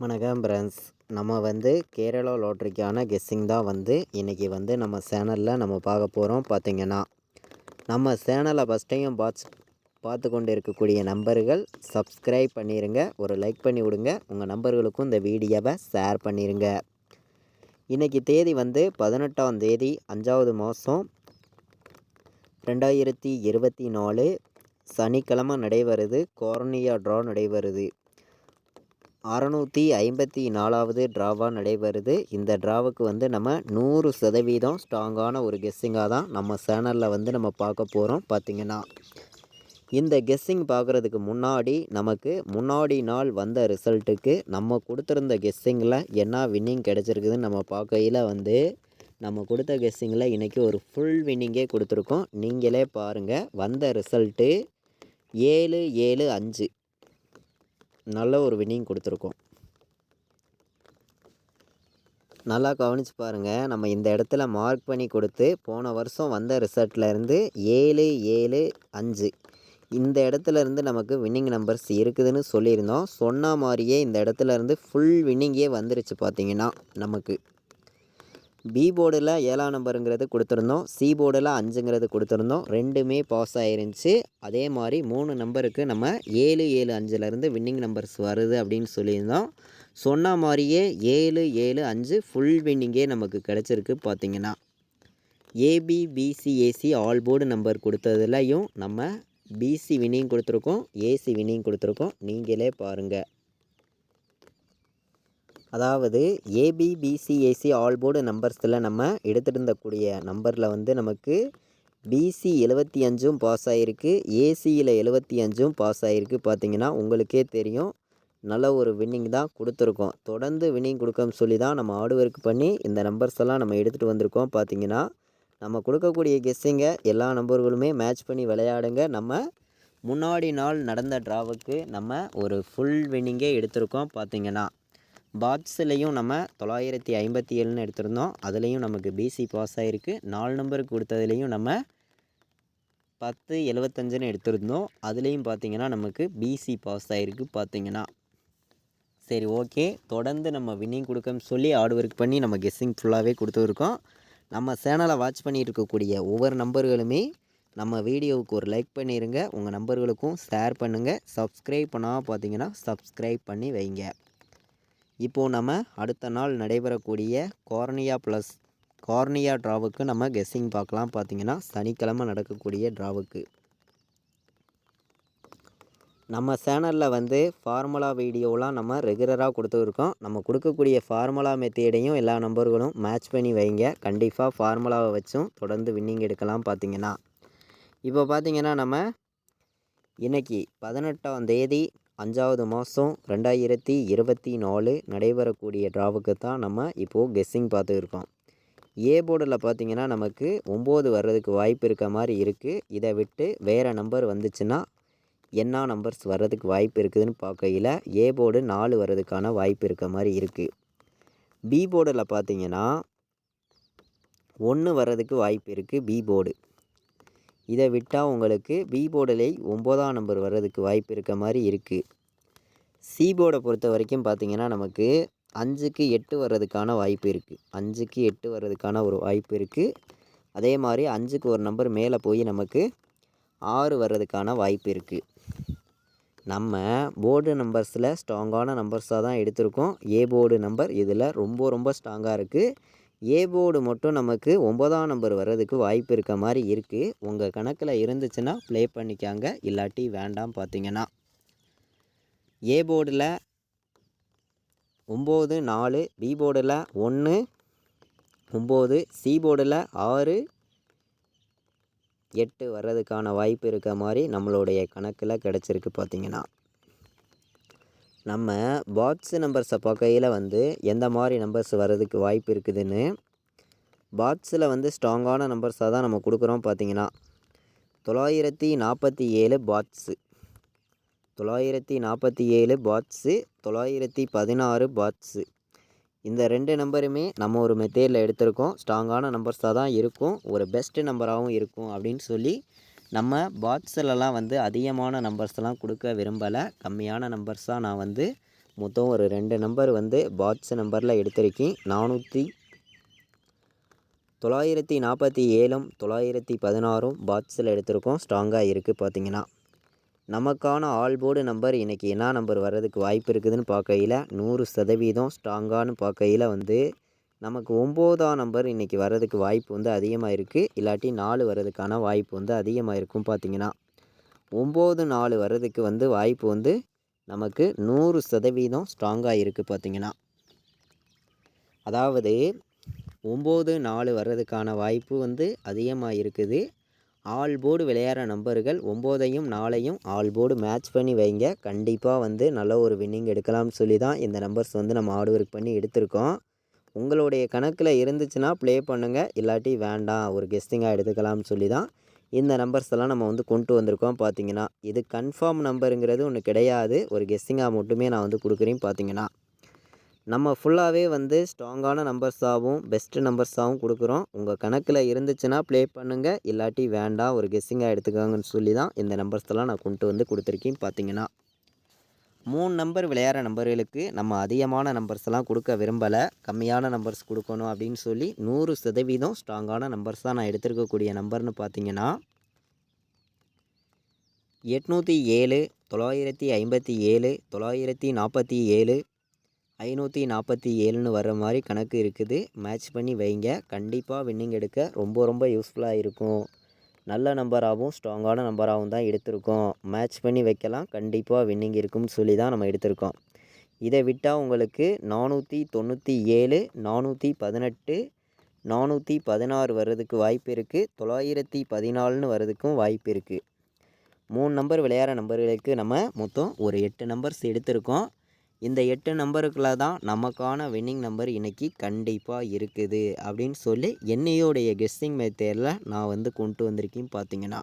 வணக்கம் ஃப்ரெண்ட்ஸ். நம்ம கேரளா லாட்ரிக்கான கெஸ்ஸிங் தான் இன்றைக்கி நம்ம சேனலில் நம்ம பார்க்க போகிறோம். பார்த்திங்கன்னா நம்ம சேனலை ஃபஸ்ட் டைம் பார்த்து கொண்டு இருக்கக்கூடிய நம்பர்கள் சப்ஸ்கிரைப் பண்ணிடுங்க, ஒரு லைக் பண்ணி விடுங்க, உங்கள் நம்பர்களுக்கும் இந்த வீடியோவை ஷேர் பண்ணிடுங்க. இன்றைக்கி தேதி 18ஆம் தேதி 5வது மாதம் 2024 சனிக்கிழமை நடைபெறுது. கார்னியா ட்ரா நடைபெறுது. 654வது ட்ராவாக நடைபெறுது. இந்த ட்ராவுக்கு நம்ம 100% ஸ்ட்ராங்கான ஒரு கெஸ்ஸிங்காக தான் நம்ம சேனலில் நம்ம பார்க்க போகிறோம். பார்த்திங்கன்னா இந்த கெஸ்ஸிங் பார்க்குறதுக்கு முன்னாடி நமக்கு முன்னாடி நாள் வந்த ரிசல்ட்டுக்கு நம்ம கொடுத்துருந்த கெஸ்ஸிங்கில் என்ன வின்னிங் கிடச்சிருக்குதுன்னு நம்ம பார்க்கையில் நம்ம கொடுத்த கெஸ்ஸிங்கில் இன்றைக்கி ஒரு ஃபுல் வின்னிங்கே கொடுத்துருக்கோம். நீங்களே பாருங்கள். வந்த ரிசல்ட்டு 775 நல்ல ஒரு வின்னிங் கொடுத்துருக்கோம். நல்லா கவனித்து பாருங்கள். நம்ம இந்த இடத்துல மார்க் பண்ணி கொடுத்து போன வருஷம் வந்த ரிசல்ட்லேருந்து 775 இந்த இடத்துலேருந்து நமக்கு வின்னிங் நம்பர்ஸ் இருக்குதுன்னு சொல்லியிருந்தோம். சொன்ன மாதிரியே இந்த இடத்துலேருந்து ஃபுல் வின்னிங்கே வந்துருச்சு. பார்த்திங்கன்னா நமக்கு பி போர்டில் 7ஆம் நம்பருங்கிறது கொடுத்துருந்தோம், சி போர்டில் 5ங்கிறது கொடுத்துருந்தோம். ரெண்டுமே பாஸ் ஆயிருந்துச்சு. அதே மாதிரி 3 நம்பருக்கு நம்ம 775லேருந்து வின்னிங் நம்பர்ஸ் வருது அப்படின்னு சொல்லியிருந்தோம். சொன்ன மாதிரியே 775 ஃபுல் வின்னிங்கே நமக்கு கிடச்சிருக்கு. பார்த்திங்கன்னா ஏபிபிசிஏசி ஆல் போர்டு நம்பர் கொடுத்ததுலையும் நம்ம பிசி வின்னிங் கொடுத்துருக்கோம், ஏசி வின்னிங் கொடுத்துருக்கோம். நீங்களே பாருங்கள். அதாவது ஏபிபிசிஏசி ஆல் போர்டு நம்பர்ஸில் நம்ம எடுத்துகிட்டு இருந்தக்கூடிய நம்பரில் நமக்கு பிசி 75ம் பாஸ் ஆகிருக்கு, ஏசியில் 75ம் பாஸ் ஆகிருக்கு. பார்த்திங்கன்னா உங்களுக்கே தெரியும், நல்ல ஒரு வின்னிங் தான் கொடுத்துருக்கோம். தொடர்ந்து வின்னிங் கொடுக்கன்னு சொல்லி தான் நம்ம ஹார்ட் ஒர்க் பண்ணி இந்த நம்பர்ஸ் எல்லாம் நம்ம எடுத்துகிட்டு வந்திருக்கோம். பார்த்திங்கன்னா நம்ம கொடுக்கக்கூடிய கெஸ்ஸிங்கை எல்லா நம்பர்களுமே மேட்ச் பண்ணி விளையாடுங்க. நம்ம முன்னாடி நாள் நடந்த ட்ராவுக்கு நம்ம ஒரு ஃபுல் வின்னிங்கே எடுத்திருக்கோம். பார்த்திங்கன்னா பாட்ஸ்லேயும் நம்ம 957ன்னு எடுத்திருந்தோம். அதுலேயும் நமக்கு பிசி பாஸ் ஆகிருக்கு. 4 நம்பருக்கு கொடுத்ததுலேயும் நம்ம 1075ன்னு எடுத்திருந்தோம். அதுலேயும் பார்த்திங்கன்னா நமக்கு பிசி பாஸ் ஆகிருக்கு. பார்த்திங்கன்னா சரி, ஓகே. தொடர்ந்து நம்ம வின்னிங் கொடுக்கன்னு சொல்லி ஹார்ட் ஒர்க் பண்ணி நம்ம கெஸ்ஸிங் ஃபுல்லாகவே கொடுத்துருக்கோம். நம்ம சேனலை வாட்ச் பண்ணிகிட்டு இருக்கக்கூடிய ஒவ்வொரு நம்பர்களுமே நம்ம வீடியோவுக்கு ஒரு லைக் பண்ணிடுங்க, உங்கள் நம்பர்களுக்கும் ஷேர் பண்ணுங்கள். சப்ஸ்கிரைப் பண்ணால் பார்த்திங்கன்னா சப்ஸ்கிரைப் பண்ணி வைங்க. இப்போது நம்ம அடுத்த நாள் நடைபெறக்கூடிய கார்னியா ட்ராவுக்கு நம்ம கெஸ்ஸிங் பார்க்கலாம். பார்த்திங்கன்னா சனிக்கிழமை நடக்கக்கூடிய ட்ராவுக்கு நம்ம சேனலில் ஃபார்முலா வீடியோலாம் நம்ம ரெகுலராக கொடுத்துருக்கோம். நம்ம கொடுக்கக்கூடிய ஃபார்முலா மெத்தேடையும் எல்லா நம்பர்களும் மேட்ச் பண்ணி வைங்க. கண்டிப்பாக ஃபார்முலாவை வச்சும் தொடர்ந்து வின்னிங் எடுக்கலாம். பார்த்திங்கன்னா இப்போ பார்த்திங்கன்னா நம்ம இன்றைக்கி 18ஆம் தேதி 5வது மாதம் 2024 நடைபெறக்கூடிய ட்ராவுக்கு தான் நம்ம இப்போது கெஸ்ஸிங் பார்த்துருக்கோம். ஏ போர்டில் பார்த்திங்கன்னா நமக்கு 9 வர்றதுக்கு வாய்ப்பு இருக்க மாதிரி இருக்குது. இதை விட்டு வேறு நம்பர் வந்துச்சுன்னா என்ன நம்பர்ஸ் வர்றதுக்கு வாய்ப்பு இருக்குதுன்னு பார்க்கையில் ஏ போர்டு 4 வர்றதுக்கான வாய்ப்பு இருக்க மாதிரி இருக்குது. பி போர்டில் பார்த்திங்கன்னா 1 வர்றதுக்கு வாய்ப்பு இருக்குது. பி போர்டு இதை விட்டால் உங்களுக்கு பி போர்டில் 9ஆம் நம்பர் வர்றதுக்கு வாய்ப்பு இருக்க மாதிரி இருக்குது. சி போர்டை பொறுத்த வரைக்கும் பார்த்திங்கன்னா நமக்கு 5க்கு 8 வர்றதுக்கான வாய்ப்பு இருக்குது. 5க்கு 8 வர்றதுக்கான ஒரு வாய்ப்பு இருக்குது. அதே மாதிரி 5க்கு ஒரு நம்பர் மேலே போய் நமக்கு 6 வர்றதுக்கான வாய்ப்பு இருக்குது. நம்ம போர்டு நம்பர்ஸில் ஸ்ட்ராங்கான நம்பர்ஸாக தான் எடுத்திருக்கோம். ஏ போர்டு நம்பர் இதில் ரொம்ப ஸ்ட்ராங்காக இருக்குது. ஏ போர்டு மட்டும் நமக்கு 9ஆம் நம்பர் வர்றதுக்கு வாய்ப்பு இருக்க மாதிரி இருக்குது. உங்கள் கணக்கில் இருந்துச்சுன்னா ப்ளே பண்ணிக்காங்க, இல்லாட்டி வேண்டாம். பார்த்திங்கன்னா ஏ போர்டில் 9 4, பி போர்டில் 1 9, சி போர்டில் 6 8 வர்றதுக்கான வாய்ப்பு இருக்க மாதிரி நம்மளுடைய கணக்கில் கிடச்சிருக்கு. பார்த்திங்கன்னா நம்ம பாட்ஸ் நம்பர்ஸை பார்க்கையில் எந்த மாதிரி நம்பர்ஸ் வர்றதுக்கு வாய்ப்பு இருக்குதுன்னு பாட்ஸில் ஸ்ட்ராங்கான நம்பர்ஸாக தான் நம்ம கொடுக்குறோம். பார்த்திங்கன்னா 947 பாட்ஸு, 947 பாட்ஸு, 916 பாட்ஸு. இந்த 2 நம்பருமே நம்ம ஒரு மெத்தேடில் எடுத்திருக்கோம். ஸ்ட்ராங்கான நம்பர்ஸாக தான் இருக்கும், ஒரு பெஸ்ட்டு நம்பராகவும் இருக்கும் அப்படின்னு சொல்லி நம்ம பாட்ஸிலலாம் அதிகமான நம்பர்ஸ்லாம் கொடுக்க விரும்பலை. கம்மியான நம்பர்ஸாக நான் மொத்தம் ஒரு 2 நம்பர் வந்து பாட்ஸ் நம்பரில் எடுத்திருக்கேன். 947ம் 916ம் பாட்ஸில் எடுத்திருக்கோம். ஸ்ட்ராங்காக இருக்குது பார்த்திங்கன்னா. நமக்கான ஆல் போர்டு நம்பர் இன்றைக்கி என்ன நம்பர் வர்றதுக்கு வாய்ப்பு இருக்குதுன்னு பார்க்கையில் 100% ஸ்ட்ராங்கானு பார்க்கையில் வந்து நமக்கு 9ஆம் நம்பர் இன்றைக்கி வர்றதுக்கு வாய்ப்பு வந்து அதிகமாக இருக்குது. இல்லாட்டி 4 வர்றதுக்கான வாய்ப்பு வந்து அதிகமாக இருக்கும் பார்த்திங்கன்னா. 9 4 வர்றதுக்கு வந்து வாய்ப்பு வந்து நமக்கு 100% ஸ்ட்ராங்காக இருக்குது பார்த்திங்கன்னா. அதாவது 9 4 வர்றதுக்கான வாய்ப்பு வந்து அதிகமாக இருக்குது. ஆல் போர்டு விளையாடுற நம்பர்கள் 9ஐயும் 4ஐயும் ஆல் போர்டு மேட்ச் பண்ணி வைங்க. கண்டிப்பாக வந்து நல்ல ஒரு வின்னிங் எடுக்கலாம்னு சொல்லி தான் இந்த நம்பர்ஸ் வந்து நம்ம ஹார்ட் ஒர்க் பண்ணி எடுத்திருக்கோம். உங்களுடைய கணக்கில் இருந்துச்சுன்னா ப்ளே பண்ணுங்கள், இல்லாட்டி வேண்டாம் ஒரு கெஸ்டிங்காக எடுத்துக்கலாம்னு சொல்லி தான் இந்த நம்பர்ஸ் எல்லாம் நம்ம வந்து கொண்டு வந்திருக்கோம் பார்த்திங்கன்னா. இது கன்ஃபார்ம் நம்பருங்கிறது ஒன்று கிடையாது, ஒரு கெஸ்டிங்காக மட்டுமே நான் வந்து கொடுக்குறேன் பார்த்திங்கன்னா. நம்ம ஃபுல்லாகவே வந்து ஸ்ட்ராங்கான நம்பர்ஸாகவும் பெஸ்ட்டு நம்பர்ஸாகவும் கொடுக்குறோம். உங்கள் கணக்கில் இருந்துச்சுன்னா ப்ளே பண்ணுங்கள், இல்லாட்டி வேண்டாம் ஒரு கெஸ்ஸிங்காக எடுத்துக்கோங்கன்னு சொல்லி தான் இந்த நம்பர்ஸ்லாம் நான் கொண்டு வந்து கொடுத்துருக்கேன் பார்த்திங்கன்னா. 3 நம்பர் விளையாடுற நம்பர்களுக்கு நம்ம அதிகமான நம்பர்ஸ்லாம் கொடுக்க விரும்பலை, கம்மியான நம்பர்ஸ் கொடுக்கணும் அப்படின்னு சொல்லி 100% ஸ்ட்ராங்கான நம்பர்ஸ் தான் நான் எடுத்திருக்கக்கூடிய நம்பர்னு பார்த்திங்கன்னா 807 957 947 547ன்னு வர்ற மாதிரி கணக்கு இருக்குது. மேட்ச் பண்ணி வைங்க, கண்டிப்பாக வின்னிங் எடுக்க ரொம்ப ரொம்ப யூஸ்ஃபுல்லாக இருக்கும். நல்ல நம்பராகவும் ஸ்ட்ராங்கான நம்பராகவும் தான் எடுத்திருக்கோம். மேட்ச் பண்ணி வைக்கலாம், கண்டிப்பாக வின்னிங் இருக்கும்னு சொல்லி தான் நம்ம எடுத்திருக்கோம். இதை விட்டால் உங்களுக்கு 497 418 416 வர்றதுக்கு வாய்ப்பு இருக்குது. 914ன்னு வர்றதுக்கும் வாய்ப்பு இருக்குது. 3 நம்பர் விளையாடுற நம்பர்களுக்கு நம்ம மொத்தம் ஒரு 8 நம்பர்ஸ் எடுத்திருக்கோம். இந்த 8 நம்பருக்குள்ள தான் நமக்கான வின்னிங் நம்பர் இன்றைக்கி கண்டிப்பாக இருக்குது அப்படின்னு சொல்லி என்னையோடைய கெஸ்ஸிங் மெத்தேடில் நான் வந்து கொண்டு வந்திருக்கேன் பார்த்திங்கன்னா.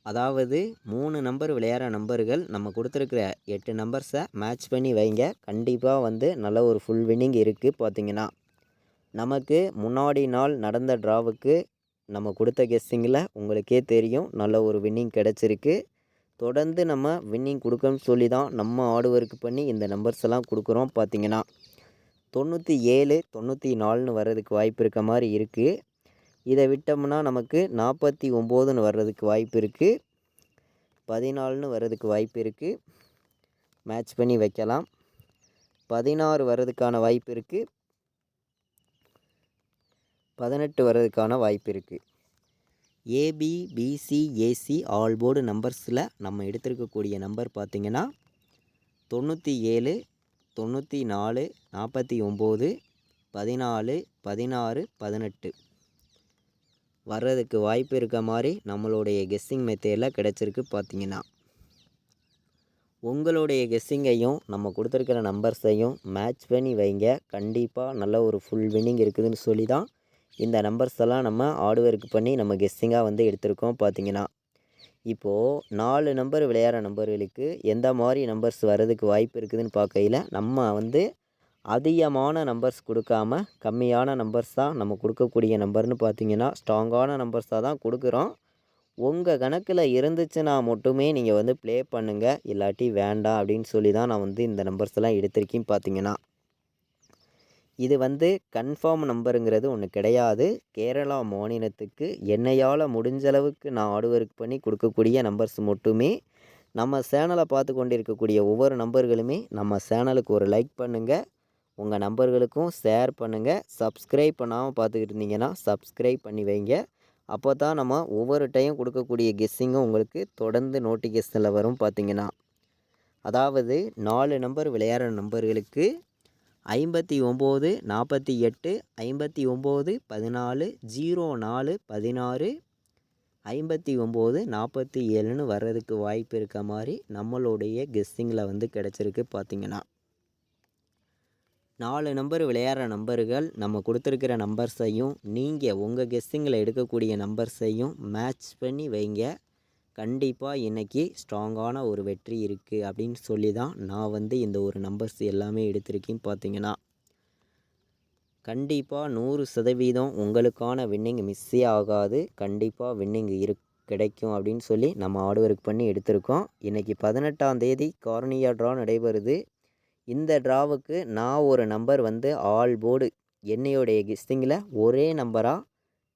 அதாவது 3 நம்பர் விளையாடுற நம்பர்கள் நம்ம கொடுத்துருக்குற 8 நம்பர்ஸை மேட்ச் பண்ணி வைங்க, கண்டிப்பாக வந்து நல்ல ஒரு ஃபுல் வின்னிங் இருக்குது பார்த்திங்கன்னா. நமக்கு முன்னாடி நாள் நடந்த ட்ராவுக்கு நம்ம கொடுத்த கெஸ்ஸிங்கில் உங்களுக்கே தெரியும் நல்ல ஒரு வின்னிங் கிடச்சிருக்கு. தொடர்ந்து நம்ம வின்னிங் கொடுக்கணும்னு சொல்லி தான் நம்ம ஹார்ட் ஒர்க் பண்ணி இந்த நம்பர்ஸ் எல்லாம் கொடுக்குறோம் பார்த்திங்கன்னா. 97 94ன்னு வர்றதுக்கு வாய்ப்பு இருக்க மாதிரி இருக்குது. இதை விட்டோம்னா நமக்கு 49ன்னு வர்றதுக்கு வாய்ப்பு இருக்குது. 14ன்னு வர்றதுக்கு வாய்ப்பு இருக்குது, மேட்ச் பண்ணி வைக்கலாம். 16 வர்றதுக்கான வாய்ப்பு இருக்குது. 18 வர்றதுக்கான வாய்ப்பு இருக்குது. ABBCAC ஆல் போர்டு நம்பர்ஸில் நம்ம எடுத்திருக்கக்கூடிய நம்பர் பார்த்திங்கன்னா 97 94 49 14 16 18 வர்றதுக்கு வாய்ப்பு இருக்க மாதிரி நம்மளுடைய கெஸ்ஸிங் மெத்தேடில் கிடச்சிருக்கு பார்த்திங்கன்னா. உங்களுடைய கெஸ்ஸிங்கையும் நம்ம கொடுத்துருக்கிற நம்பர்ஸையும் மேட்ச் பண்ணி வைங்க, கண்டிப்பாக நல்ல ஒரு ஃபுல் வின்னிங் இருக்குதுன்னு சொல்லி தான் இந்த நம்பர்ஸ் எல்லாம் நம்ம ஹார்ட் ஒர்க் பண்ணி நம்ம கெஸ்ஸிங்காக வந்து எடுத்திருக்கோம் பார்த்திங்கன்னா. இப்போது 4 நம்பர் விளையாடுற நம்பர்களுக்கு எந்த மாதிரி நம்பர்ஸ் வர்றதுக்கு வாய்ப்பு இருக்குதுன்னு பார்க்கையில் நம்ம வந்து அதிகமான நம்பர்ஸ் கொடுக்காம கம்மியான நம்பர்ஸ் தான் நம்ம கொடுக்கக்கூடிய நம்பர்னு பார்த்திங்கன்னா ஸ்ட்ராங்கான நம்பர்ஸாக தான் கொடுக்குறோம். உங்கள் கணக்கில் இருந்துச்சுன்னா மட்டுமே நீங்கள் வந்து ப்ளே பண்ணுங்கள், இல்லாட்டி வேண்டாம் அப்படின்னு சொல்லி தான் நான் வந்து இந்த நம்பர்ஸ் எல்லாம் எடுத்திருக்கேன் பார்த்திங்கன்னா. இது வந்து கன்ஃபார்ம் நம்பருங்கிறது ஒன்று கிடையாது. கேரளா மாநிலத்துக்கு என்னையால் முடிஞ்சளவுக்கு நான் ஹார்ட் ஒர்க் பண்ணி கொடுக்கக்கூடிய நம்பர்ஸ் மட்டுமே. நம்ம சேனலை பார்த்து கொண்டு இருக்கக்கூடிய ஒவ்வொரு நம்பர்களுமே நம்ம சேனலுக்கு ஒரு லைக் பண்ணுங்கள், உங்கள் நம்பர்களுக்கும் ஷேர் பண்ணுங்கள். சப்ஸ்கிரைப் பண்ணாமல் பார்த்துக்கிட்டு இருந்தீங்கன்னா சப்ஸ்கிரைப் பண்ணி வைங்க. அப்போ தான் நம்ம ஒவ்வொரு டைம் கொடுக்கக்கூடிய கெஸ்ஸிங்கும் உங்களுக்கு தொடர்ந்து நோட்டிஃபிகேஷனில் வரும் பார்த்திங்கன்னா. அதாவது 4 நம்பர் விளையாடுற நம்பர்களுக்கு 59 48 59 14 04 16 59 47ன்னு வர்றதுக்கு வாய்ப்பு இருக்க மாதிரி நம்மளுடைய கெஸ்ஸிங்கில் வந்து கிடச்சிருக்கு பார்த்திங்கன்னா. 4 நம்பர் விளையாடுற நம்பர்கள் நம்ம கொடுத்துருக்கிற நம்பர்ஸையும் நீங்கள் உங்கள் கெஸ்ஸிங்கில் எடுக்கக்கூடிய நம்பர்ஸையும் மேட்ச் பண்ணி வைங்க, கண்டிப்பாக இன்றைக்கி ஸ்ட்ராங்கான ஒரு வெற்றி இருக்குது அப்படின்னு சொல்லி தான் நான் வந்து இந்த ஒரு நம்பர்ஸ் எல்லாமே எடுத்திருக்கேன் பார்த்திங்கன்னா. கண்டிப்பாக 100% உங்களுக்கான வின்னிங் மிஸ்ஸே ஆகாது, கண்டிப்பாக வின்னிங் கிடைக்கும் அப்படின்னு சொல்லி நம்ம ஹார்ட் ஒர்க் பண்ணி எடுத்திருக்கோம். இன்றைக்கி 18ஆம் தேதி கார்னியா ட்ரா நடைபெறுது. இந்த ட்ராவுக்கு நான் ஒரு நம்பர் வந்து ஆல் போர்டு என்னையோடைய கெஸ்டிங்கில் ஒரே நம்பராக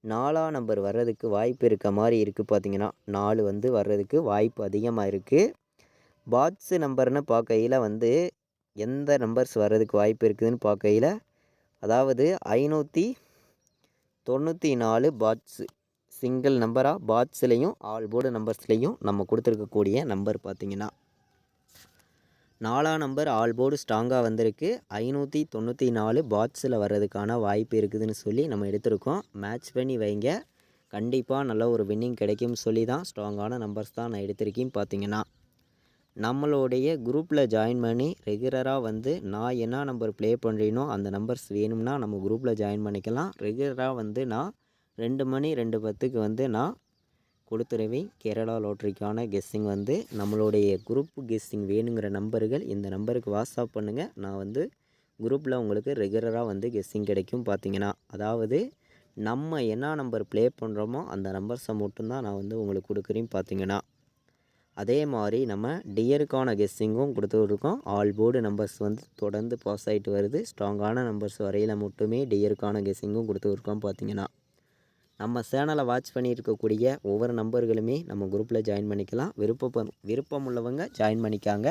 4ஆம் நம்பர் வர்றதுக்கு வாய்ப்பு இருக்க மாதிரி இருக்குது. பார்த்திங்கன்னா 4 வந்து வர்றதுக்கு வாய்ப்பு அதிகமாக இருக்குது. பாட்ஸு நம்பர்னு பார்க்கையில் வந்து எந்த நம்பர்ஸ் வர்றதுக்கு வாய்ப்பு இருக்குதுன்னு பார்க்கையில், அதாவது 594 பாட்ஸு சிங்கிள் நம்பராக பாட்ஸ்லேயும் ஆல் போர்டு நம்பர்ஸ்லேயும் நம்ம கொடுத்துருக்கக்கூடிய நம்பர் பார்த்திங்கன்னா 4ஆம் நம்பர் ஆல் போர்டு ஸ்ட்ராங்காக வந்திருக்கு. 594 பாட்ஸில் வர்றதுக்கான வாய்ப்பு இருக்குதுன்னு சொல்லி நம்ம எடுத்திருக்கோம். மேட்ச் பண்ணி வைங்க, கண்டிப்பாக நல்ல ஒரு வின்னிங் கிடைக்கும்னு சொல்லி தான் ஸ்ட்ராங்கான நம்பர்ஸ் தான் நான் எடுத்திருக்கேன். பார்த்திங்கன்னா நம்மளுடைய குரூப்பில் ஜாயின் பண்ணி ரெகுலராக வந்து நான் என்ன நம்பர் ப்ளே பண்ணுறேனோ அந்த நம்பர்ஸ் வேணும்னா நம்ம குரூப்பில் ஜாயின் பண்ணிக்கலாம். ரெகுலராக வந்து நான் 2 மணி 2:10க்கு வந்து நான் கொடுத்துருவேன். கேரளா லாட்ரிக்கான கெஸ்ஸிங் வந்து நம்மளுடைய குரூப் கெஸ்ஸிங் வேணுங்கிற நம்பர்கள் இந்த நம்பருக்கு வாட்ஸ்அப் பண்ணுங்கள். நான் வந்து குரூப்பில் உங்களுக்கு ரெகுலராக வந்து கெஸ்ஸிங் கிடைக்கும். பார்த்திங்கன்னா அதாவது நம்ம என்ன நம்பர் ப்ளே பண்ணுறோமோ அந்த நம்பர்ஸை மட்டும்தான் நான் வந்து உங்களுக்கு கொடுக்குறேன். பார்த்திங்கன்னா அதே மாதிரி நம்ம டியருக்கான கெஸ்ஸிங்கும் கொடுத்துருக்கோம். ஆல் போர்டு நம்பர்ஸ் வந்து தொடர்ந்து பாஸ் ஆகிட்டு வருது. ஸ்ட்ராங்கான நம்பர்ஸ் வரையில் மட்டுமே டியருக்கான கெஸ்ஸிங்கும் கொடுத்துருக்கோம். பார்த்திங்கன்னா நம்ம சேனலை வாட்ச் பண்ணியிருக்கக்கூடிய ஒவ்வொரு நம்பர்களுமே நம்ம குரூப்பில் ஜாயின் பண்ணிக்கலாம். விருப்பம் உள்ளவங்க ஜாயின் பண்ணிக்காங்க.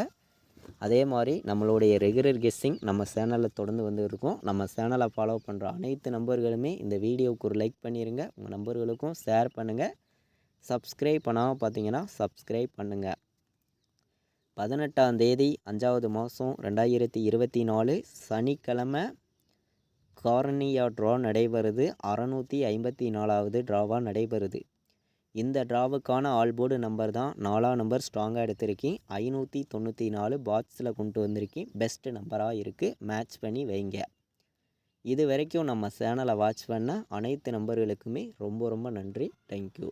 அதே மாதிரி நம்மளுடைய ரெகுலர் கெஸ்ஸிங் நம்ம சேனலில் தொடர்ந்து வந்து இருக்கும். நம்ம சேனலை ஃபாலோ பண்ணுற அனைத்து நம்பர்களுமே இந்த வீடியோவுக்கு ஒரு லைக் பண்ணிடுங்க. உங்கள் நம்பர்களுக்கும் ஷேர் பண்ணுங்கள். சப்ஸ்கிரைப் பண்ணாமல் பார்த்தீங்கன்னா சப்ஸ்கிரைப் பண்ணுங்கள். 18ஆம் தேதி 5வது மாதம் 2024 சனிக்கிழமை கார்னியா ட்ரா நடைபெறுது. 654வது ட்ராவாக நடைபெறுது. இந்த ட்ராவுக்கான ஆல் போர்டு நம்பர் தான் 4ஆம் நம்பர் ஸ்ட்ராங்காக எடுத்திருக்கேன். 594 பாட்ஸில் கொண்டு வந்திருக்கேன். பெஸ்ட்டு நம்பராக இருக்குது. மேட்ச் பண்ணி வைங்க. இது வரைக்கும் நம்ம சேனலை வாட்ச் பண்ண அனைத்து நம்பர்களுக்குமே ரொம்ப ரொம்ப நன்றி. தேங்க்யூ.